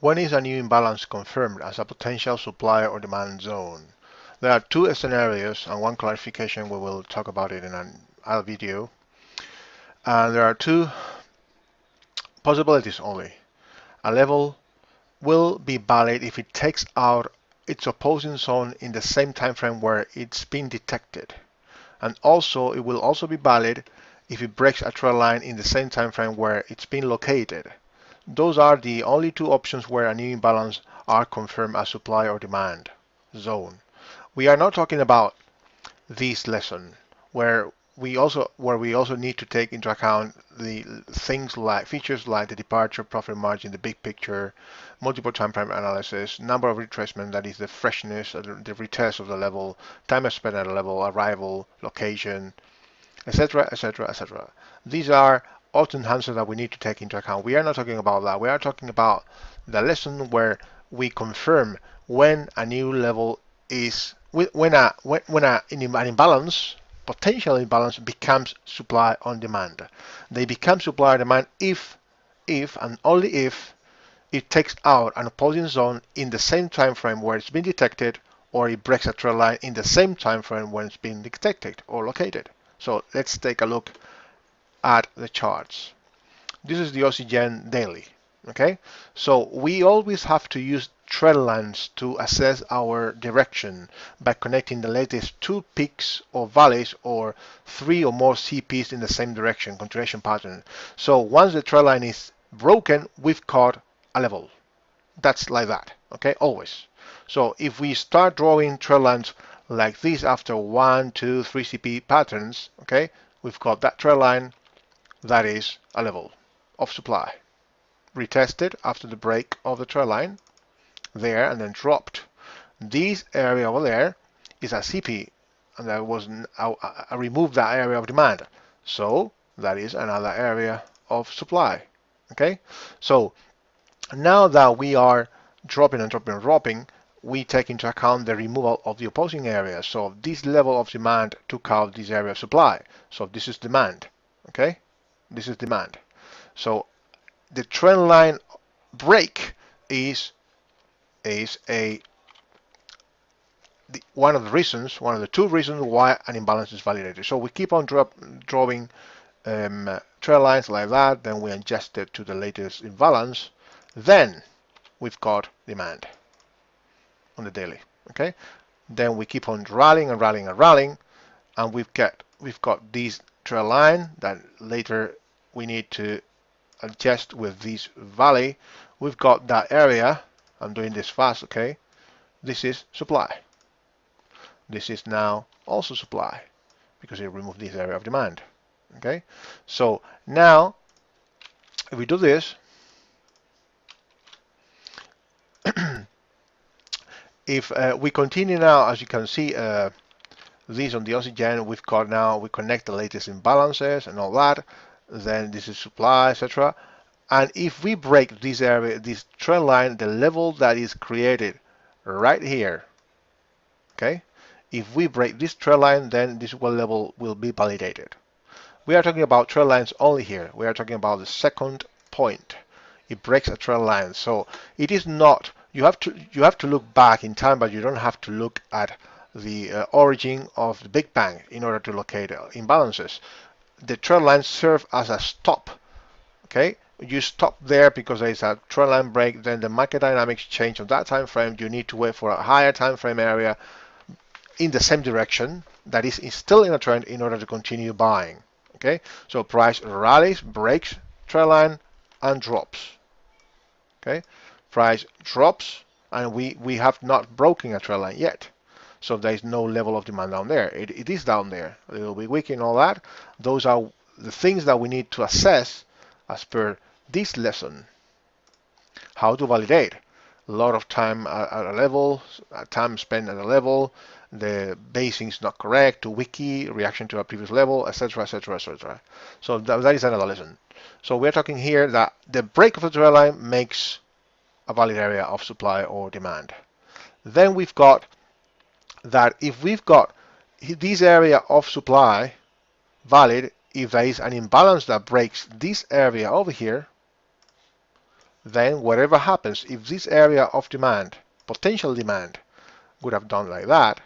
When is a new imbalance confirmed as a potential supply or demand zone? There are two scenarios and one clarification. We will talk about it in another video. And there are two possibilities only. A level will be valid if it takes out its opposing zone in the same time frame where it's been detected. And also it will also be valid if it breaks a trend line in the same time frame where it's been located. Those are the only two options where a new imbalance are confirmed as supply or demand zone. We are not talking about this lesson where we also need to take into account the things like features like the departure, profit margin, the big picture, multiple time frame analysis, number of retracement, that is the freshness, the retest of the level, time spent at a level, arrival, location, etc., etc., etc. These are auto enhancers that we need to take into account. We are not talking about that. We are talking about the lesson where we confirm when a new level is when an imbalance, potential imbalance, becomes supply on demand. They become supply on demand if and only if it takes out an opposing zone in the same time frame where it's been detected, or it breaks a trend line in the same time frame when it's been detected or located. So let's take a look at the charts. This is the Oxygen daily. Okay, so we always have to use trend lines to assess our direction by connecting the latest two peaks or valleys or three or more CPs in the same direction, continuation pattern. So once the trend line is broken, we've caught a level. That's like that. Okay, always. So if we start drawing trend lines like this after 1, 2, 3 CP patterns, okay, we've got that trend line. That is a level of supply. Retested after the break of the trend line there and then dropped. This area over there is a CP, and I removed that area of demand. So that is another area of supply. Okay, so now that we are dropping and dropping and dropping, we take into account the removal of the opposing area. So this level of demand took out this area of supply. So this is demand. Okay, this is demand. So the trend line break is one of the two reasons why an imbalance is validated. So we keep on drawing trend lines like that, then we adjust it to the latest imbalance, then we've got demand on the daily. Okay, then we keep on rallying and rallying and rallying, and we've got this trend line that later we need to adjust with this valley. We've got that area. I'm doing this fast. Okay, this is supply. This is now also supply because it removed this area of demand. Okay, so now if we do this, if we continue now, as you can see, this on the Oxygen, we connect the latest imbalances and all that. Then this is supply, etc. And if we break this area, this trend line, the level that is created right here, okay, if we break this trend line, then this level will be validated. We are talking about trend lines only here. We are talking about the second point. It breaks a trend line. So it is not, you have to look back in time, but you don't have to look at the origin of the Big Bang in order to locate imbalances. The trend lines serve as a stop. Okay, you stop there because there is a trend line break, then the market dynamics change on that time frame. You need to wait for a higher time frame area in the same direction that is still in a trend in order to continue buying. Okay, so price rallies, breaks trend line, and drops. Okay, price drops, and we have not broken a trend line yet. So there is no level of demand down there. It is down there. A little bit weak and all that. Those are the things that we need to assess as per this lesson. How to validate. A lot of time at a level, time spent at a level, the basing is not correct, too wiki, reaction to a previous level, etc., etc., etc. So that is another lesson. So we're talking here that the break of the trend line makes a valid area of supply or demand. Then we've got that if we've got this area of supply valid, if there is an imbalance that breaks this area over here, then whatever happens, if this area of demand, potential demand, would have done like that,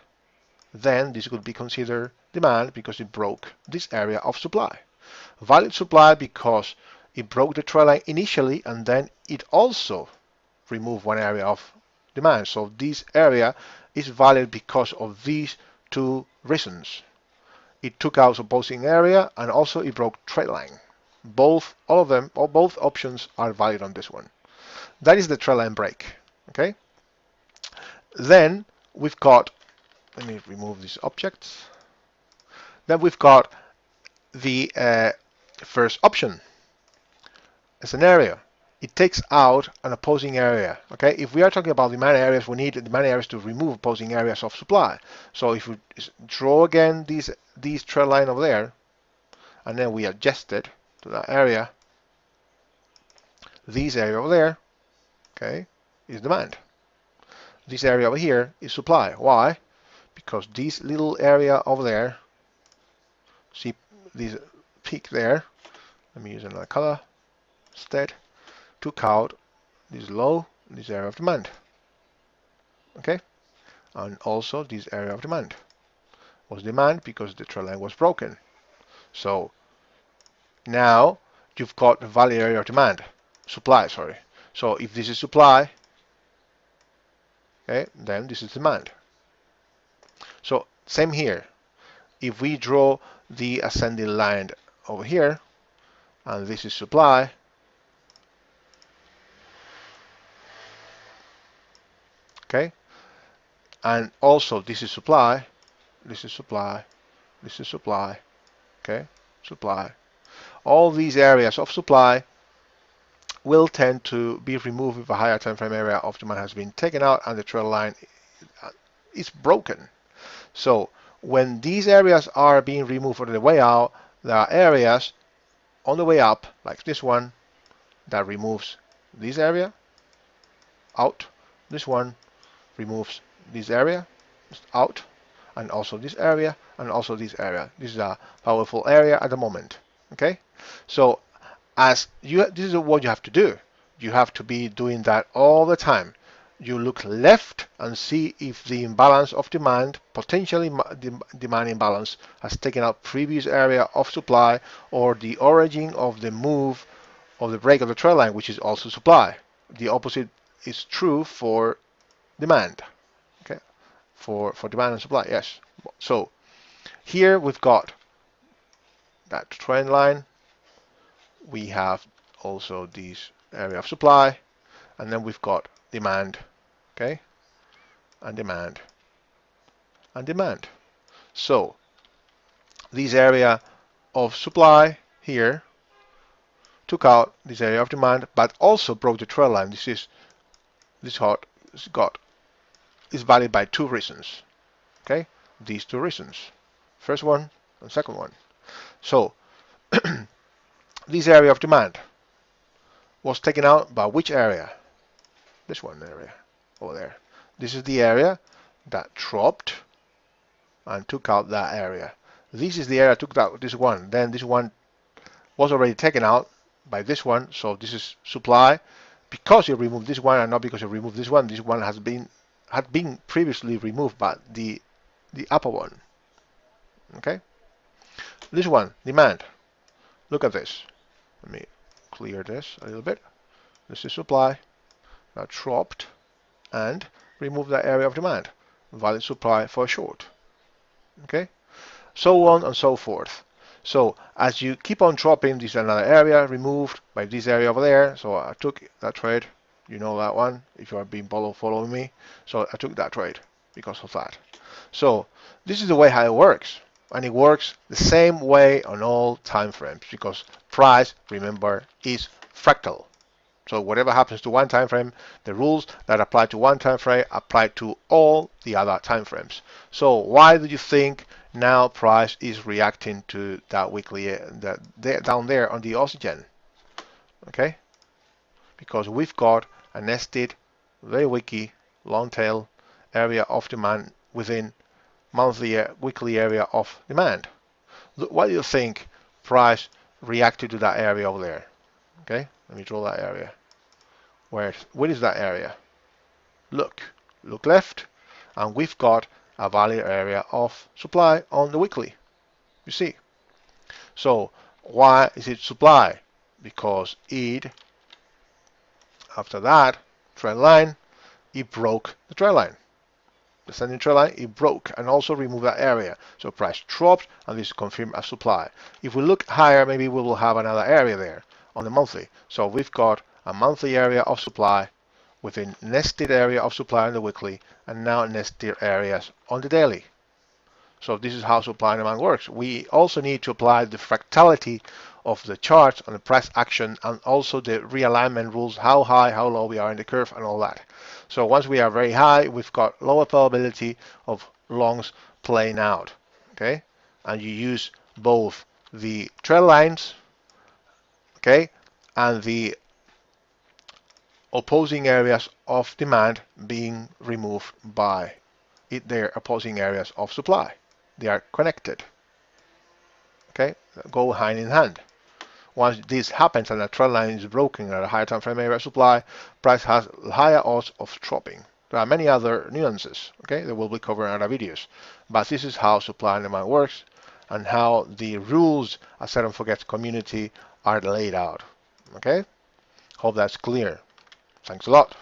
then this would be considered demand because it broke this area of supply. Valid supply because it broke the trend line initially and then it also removed one area of demand. So this area is valid because of these two reasons. It took out opposing area and also it broke trend line. All of them, or both options are valid on this one. That is the trend line break. Okay. Then we've got, let me remove these objects. Then we've got the first option, a scenario. It takes out an opposing area. Okay, if we are talking about demand areas, we need demand areas to remove opposing areas of supply. So if we draw again these trend line over there, and then we adjust it to that area, this area over there, okay, is demand. This area over here is supply. Why? Because this little area over there, see this peak there, let me use another color instead, took out this low, this area of demand. Okay, and also this area of demand was demand because the trend line was broken. So now you've got the valid area of demand, supply, sorry. So if this is supply, okay, then this is demand. So same here. If we draw the ascending line over here, and this is supply, okay, and also this is supply, this is supply, this is supply, okay, supply. All these areas of supply will tend to be removed if a higher time frame area of demand has been taken out and the trend line is broken. So when these areas are being removed on the way out, there are areas on the way up, like this one, that removes this area out. This one removes this area out, and also this area, and also this area. This is a powerful area at the moment. Okay, so this is what you have to do. You have to be doing that all the time. You look left and see if the imbalance of demand, potentially demand imbalance, has taken out previous area of supply, or the origin of the move of the break of the trend line, which is also supply. The opposite is true for demand. Okay, for demand and supply. Yes. So here we've got that trend line. We have also this area of supply, and then we've got demand, okay, and demand, and demand. So this area of supply here took out this area of demand, but also broke the trend line. This hot is valid by two reasons. Okay, these two reasons. First one and second one. So this area of demand was taken out by which area? This one area over there. This is the area that dropped and took out that area. This is the area that took out this one. Then this one was already taken out by this one. So this is supply because you removed this one and not because you removed this one. This one had been previously removed by the upper one. Okay. This one, demand. Look at this. Let me clear this a little bit. This is supply that dropped and remove that area of demand. Valid supply for short. Okay, so on and so forth. So as you keep on dropping, this is another area removed by this area over there. So I took that trade. You know that one if you are being following me. So I took that trade because of that. So this is the way how it works, and it works the same way on all time frames because price, remember, is fractal. So whatever happens to one time frame, the rules that apply to one time frame apply to all the other time frames. So why do you think now price is reacting to that weekly down there on the oxygen? Okay, because we've got a nested, very wicky, long tail area of demand within weekly area of demand. Why do you think price reacted to that area over there? Okay, let me draw that area. Where is that area? Look left, and we've got a valid area of supply on the weekly. You see. So why is it supply? Because after that trend line, it broke the trend line. Descending trend line, it broke and also removed that area. So price dropped, and this is confirmed as supply. If we look higher, maybe we will have another area there on the monthly. So we've got a monthly area of supply with a nested area of supply on the weekly, and now nested areas on the daily. So this is how supply and demand works. We also need to apply the fractality of the charts and the price action, and also the realignment rules, how high, how low we are in the curve and all that. So once we are very high, we've got lower probability of longs playing out. Okay, and you use both the trend lines, okay, and the opposing areas of demand being removed by their opposing areas of supply. They are connected. Okay, go hand in hand. Once this happens and the trend line is broken at a higher time frame area of supply, price has higher odds of dropping. There are many other nuances, okay, that we'll be covering in other videos. But this is how supply and demand works, and how the rules at Set and Forget community are laid out. Okay, hope that's clear. Thanks a lot.